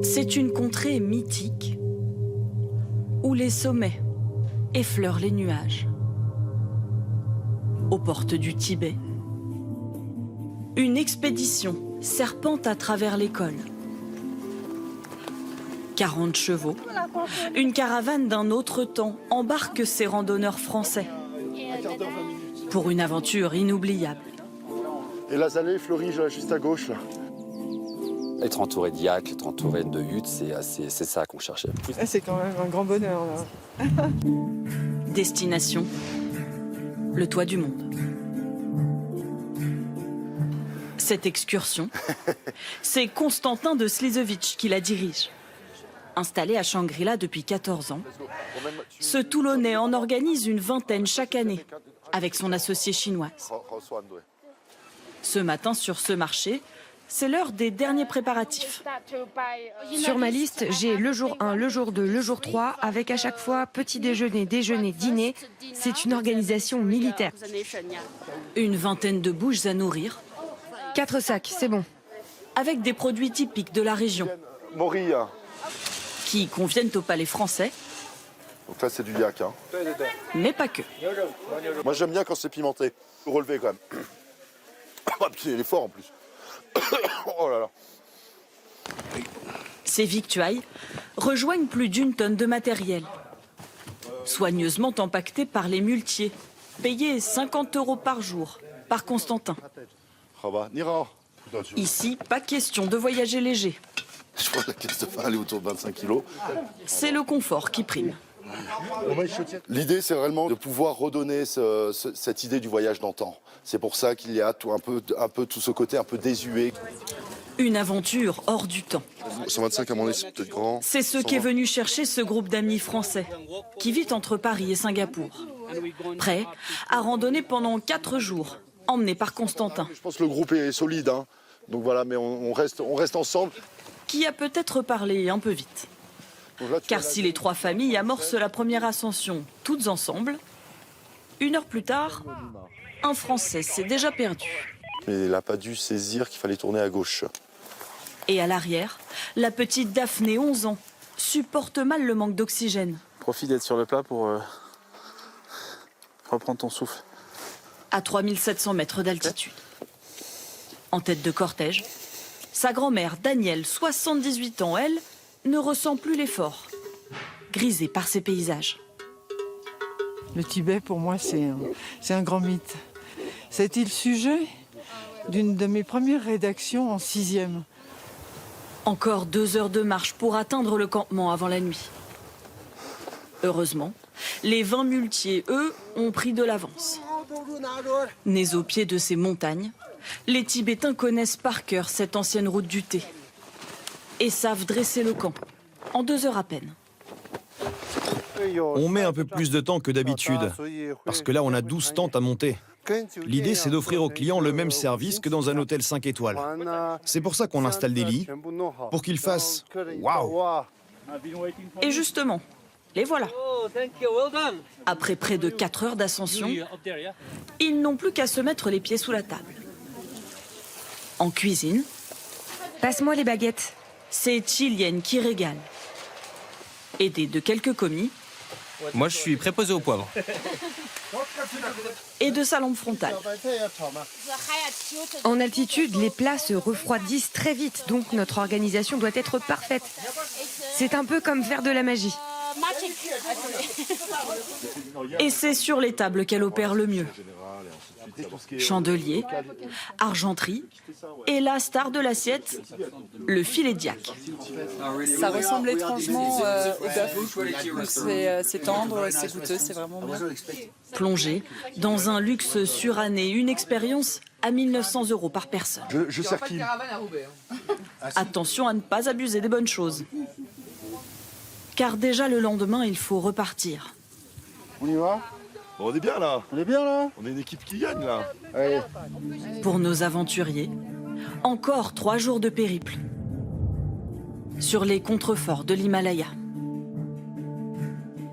C'est une contrée mythique où les sommets effleurent les nuages. Aux portes du Tibet, une expédition serpente à travers les cols. 40 chevaux, une caravane d'un autre temps embarque ces randonneurs français pour une aventure inoubliable. Et la Zalée fleurit juste à gauche, là. Être entouré d'yak, être entouré de huttes, c'est ça qu'on cherchait. C'est quand même un grand bonheur, là. Destination, le toit du monde. Cette excursion, c'est Constantin de Slizevitch qui la dirige. Installé à Shangri-La depuis 14 ans, ce Toulonnais en organise une vingtaine chaque année avec son associé chinoise. Ce matin, sur ce marché, c'est l'heure des derniers préparatifs. Sur ma liste, j'ai le jour 1, le jour 2, le jour 3, avec à chaque fois petit déjeuner, déjeuner, dîner. C'est une organisation militaire. Une vingtaine de bouches à nourrir. 4 sacs, c'est bon. Avec des produits typiques de la région. Morilla. Qui conviennent au palais français. Donc là, c'est du yak. Hein. Mais pas que. Moi, j'aime bien quand c'est pimenté. Relevé quand même. Ah, puis il est fort en plus. Oh là là. Ces victuailles rejoignent plus d'1 tonne de matériel. Soigneusement empaquetés par les muletiers, payés 50 € par jour par Constantin. Ici, pas question de voyager léger. Je crois que la caisse de pain elle est autour de 25 kilos. C'est le confort qui prime. L'idée, c'est vraiment de pouvoir redonner cette idée du voyage d'antan. C'est pour ça qu'il y a un peu tout ce côté un peu désuet. Une aventure hors du temps. 125 à mon avis, c'est peut-être grand. C'est ce qu'est venu chercher ce groupe d'amis français qui vit entre Paris et Singapour. Prêt à randonner pendant 4 jours, emmené par Constantin. Je pense que le groupe est solide, hein. Donc voilà, mais on reste ensemble. Qui a peut-être parlé un peu vite. Car si les 3 familles amorcent la première ascension toutes ensemble, 1 heure plus tard, un Français s'est déjà perdu. Mais il n'a pas dû saisir qu'il fallait tourner à gauche. Et à l'arrière, la petite Daphné, 11 ans, supporte mal le manque d'oxygène. Profite d'être sur le plat pour reprendre ton souffle. À 3700 mètres d'altitude. En tête de cortège, sa grand-mère, Danielle, 78 ans, elle, ne ressent plus l'effort, grisée par ses paysages. Le Tibet, pour moi, c'est un grand mythe. Ça a été le sujet d'une de mes premières rédactions en 6e. Encore 2 heures de marche pour atteindre le campement avant la nuit. Heureusement, les 20 muletiers, eux, ont pris de l'avance. Nés au pied de ces montagnes, les Tibétains connaissent par cœur cette ancienne route du thé et savent dresser le camp en 2 heures à peine. On met un peu plus de temps que d'habitude, parce que là on a 12 tentes à monter. L'idée c'est d'offrir aux clients le même service que dans un hôtel 5 étoiles. C'est pour ça qu'on installe des lits, pour qu'ils fassent « waouh ». Et justement, les voilà. Après près de 4 heures d'ascension, ils n'ont plus qu'à se mettre les pieds sous la table. En cuisine, Passe-moi les baguettes. c'est Chilienne qui régale. Aidée de quelques commis Moi, je suis préposé au poivre. et de sa lampe frontale. En altitude, les plats se refroidissent très vite, donc notre organisation doit être parfaite. C'est un peu comme faire de la magie. Et c'est sur les tables qu'elle opère le mieux. Chandelier, argenterie et la star de l'assiette, le filet d'yak. Ça ressemble étrangement au bœuf. C'est tendre, c'est goûteux, c'est vraiment bien. Plongé dans un luxe suranné, une expérience à 1 900 € par personne. Je sers qui? Attention à ne pas abuser des bonnes choses. Car déjà le lendemain, il faut repartir. On y va? Bon, on est bien là. On est bien là. On est une équipe qui gagne là. Allez. Pour nos aventuriers, encore 3 jours de périple sur les contreforts de l'Himalaya.